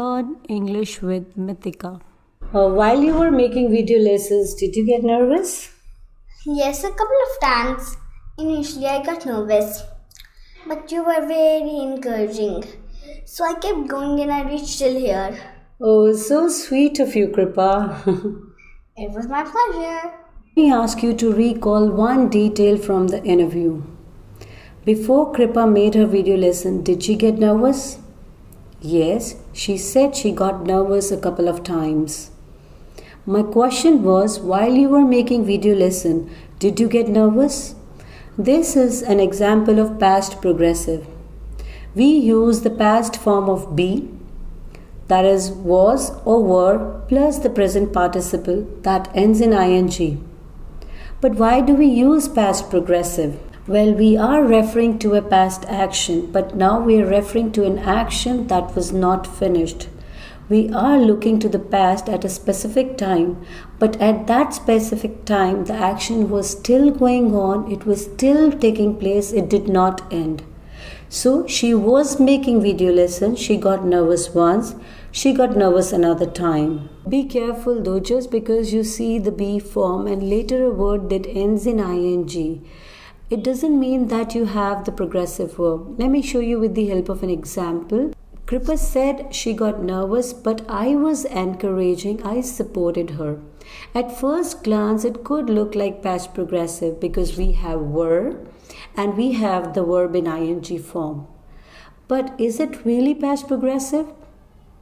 Learn English with Mithika. While you were making video lessons, did you get nervous? Yes, a couple of times. Initially, I got nervous, but you were very encouraging. So I kept going and I reached till here. Oh, so sweet of you, Kripa. It was my pleasure. Let me ask you to recall one detail from the interview. Before Kripa made her video lesson, did she get nervous? Yes, she said she got nervous a couple of times. My question was, while you were making video lesson, did you get nervous? This is an example of past progressive. We use the past form of be, that is was or were, plus the present participle that ends in ing. But why do we use past progressive? Well, we are referring to a past action, but now we are referring to an action that was not finished. We are looking to the past at a specific time, but at that specific time, the action was still going on, it was still taking place, it did not end. So she was making video lesson, she got nervous once, she got nervous another time. Be careful though, just because you see the be form and later a word that ends in ing, it doesn't mean that you have the progressive verb. Let me show you with the help of an example. Kripa said she got nervous, but I was encouraging, I supported her. At first glance, it could look like past progressive because we have were and we have the verb in ing form. But is it really past progressive?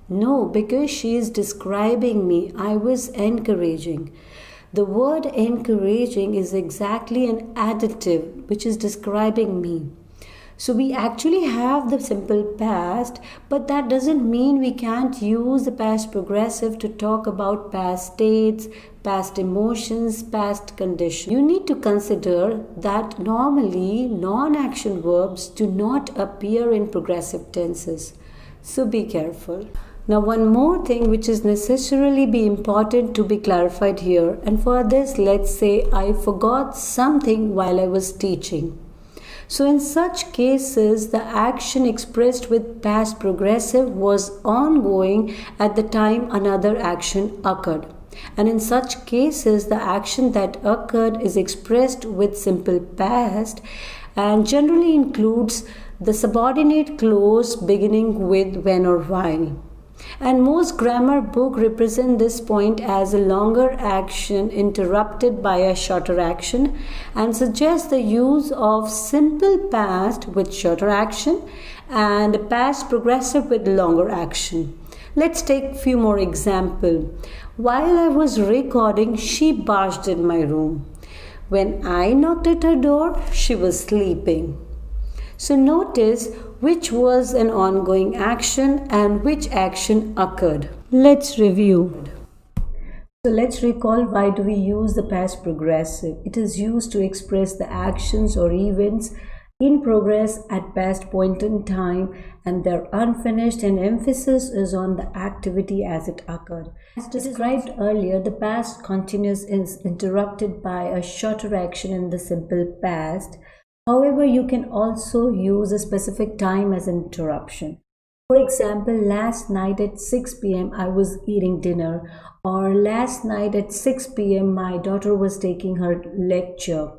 No, because she is describing me. I was encouraging. The word encouraging is exactly an adjective which is describing me. So we actually have the simple past, but that doesn't mean we can't use the past progressive to talk about past states, past emotions, past conditions. You need to consider that normally non-action verbs do not appear in progressive tenses. So be careful. Now one more thing which is necessarily be important to be clarified here, and for this let's say I forgot something while I was teaching. So in such cases the action expressed with past progressive was ongoing at the time another action occurred. And in such cases the action that occurred is expressed with simple past and generally includes the subordinate clause beginning with when or while. And most grammar books represent this point as a longer action interrupted by a shorter action and suggest the use of simple past with shorter action and past progressive with longer action. Let's take a few more examples. While I was recording, she barged in my room. When I knocked at her door, she was sleeping. So notice which was an ongoing action and which action occurred. Let's review. So let's recall why do we use the past progressive. It is used to express the actions or events in progress at past point in time and they're unfinished, and emphasis is on the activity as it occurred. As described earlier, the past continuous is interrupted by a shorter action in the simple past. However, you can also use a specific time as an interruption. For example, last night at 6 p.m. I was eating dinner, or last night at 6 p.m. my daughter was taking her lecture.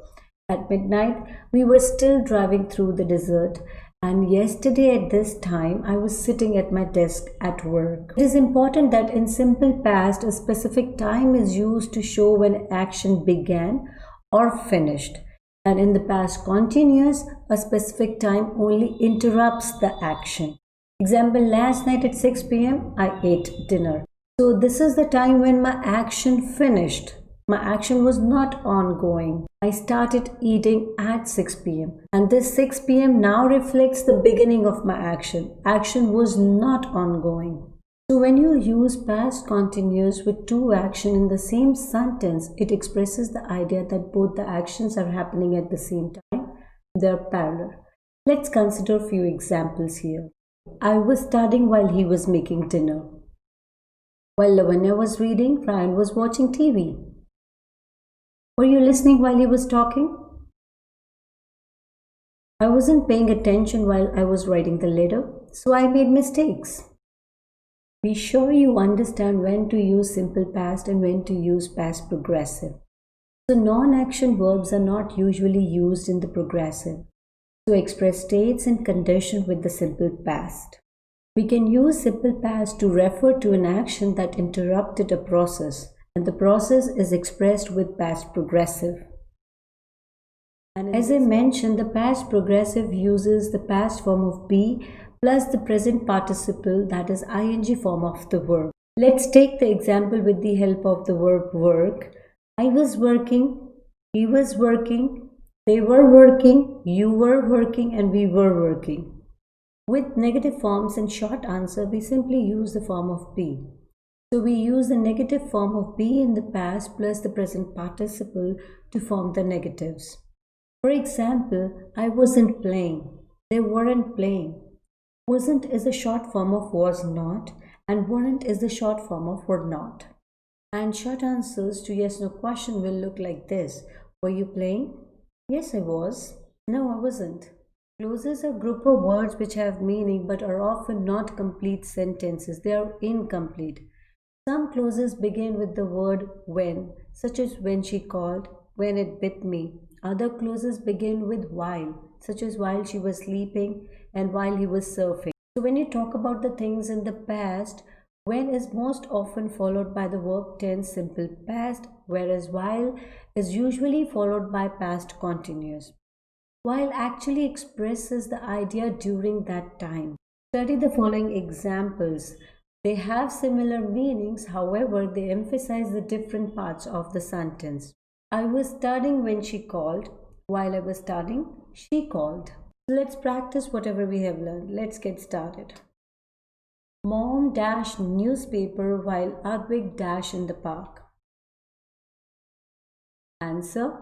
At midnight, we were still driving through the desert, and yesterday at this time I was sitting at my desk at work. It is important that in simple past a specific time is used to show when action began or finished. And in the past continuous, a specific time only interrupts the action. Example, last night at 6 p.m. I ate dinner. So this is the time when my action finished. My action was not ongoing. I started eating at 6 p.m. and this 6 p.m. now reflects the beginning of my action. Action was not ongoing. So when you use past continuous with two actions in the same sentence, it expresses the idea that both the actions are happening at the same time. They are parallel. Let's consider a few examples here. I was studying while he was making dinner. While Lavanya was reading, Ryan was watching TV. Were you listening while he was talking? I wasn't paying attention while I was writing the letter, so I made mistakes. Be sure you understand when to use simple past and when to use past progressive. So non-action verbs are not usually used in the progressive to express states and conditions with the simple past. We can use simple past to refer to an action that interrupted a process, and the process is expressed with past progressive. And as I mentioned, the past progressive uses the past form of be plus the present participle, that is ing form of the verb. Let's take the example with the help of the verb work. I was working, he was working, they were working, you were working, and we were working. With negative forms and short answer, we simply use the form of be. So we use the negative form of be in the past plus the present participle to form the negatives. For example, I wasn't playing, they weren't playing. Wasn't is the short form of was not, and weren't is the short form of were not. And short answers to yes no question will look like this. Were you playing? Yes, I was. No, I wasn't. Clauses are a group of words which have meaning but are often not complete sentences. They are incomplete. Some clauses begin with the word when, such as when she called, when it bit me. Other clauses begin with while, such as while she was sleeping and while he was surfing. So when you talk about the things in the past, when is most often followed by the verb tense simple past, whereas while is usually followed by past continuous. While actually expresses the idea during that time. Study the following examples. They have similar meanings, however, they emphasize the different parts of the sentence. I was studying when she called. While I was studying, she called. Let's practice whatever we have learned. Let's get started. Mom dashed newspaper while Advik dashed in the park. Answer.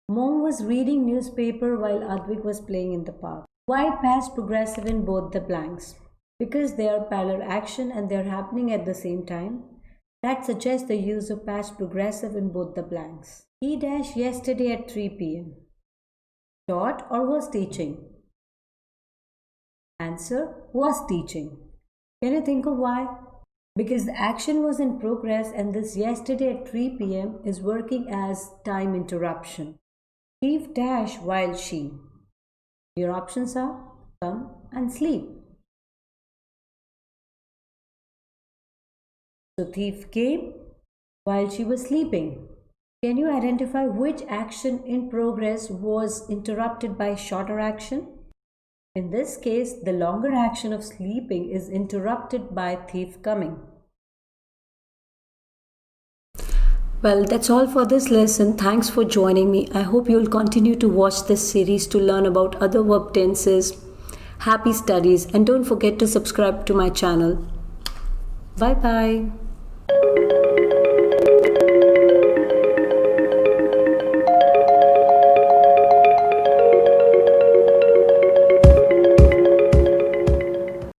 Mom was reading newspaper while Advik was playing in the park. Why past progressive in both the blanks? Because they are parallel action and they are happening at the same time. That suggests the use of past progressive in both the blanks. He dashed yesterday at 3 p.m. Taught or was teaching? Answer. Was teaching. Can you think of why? Because the action was in progress and this yesterday at 3 p.m. is working as time interruption. Thief dash while she. Your options are come and sleep. So thief came while she was sleeping. Can you identify which action in progress was interrupted by shorter action? In this case, the longer action of sleeping is interrupted by thief coming. Well, that's all for this lesson. Thanks for joining me. I hope you'll continue to watch this series to learn about other verb tenses. Happy studies, and don't forget to subscribe to my channel. Bye bye.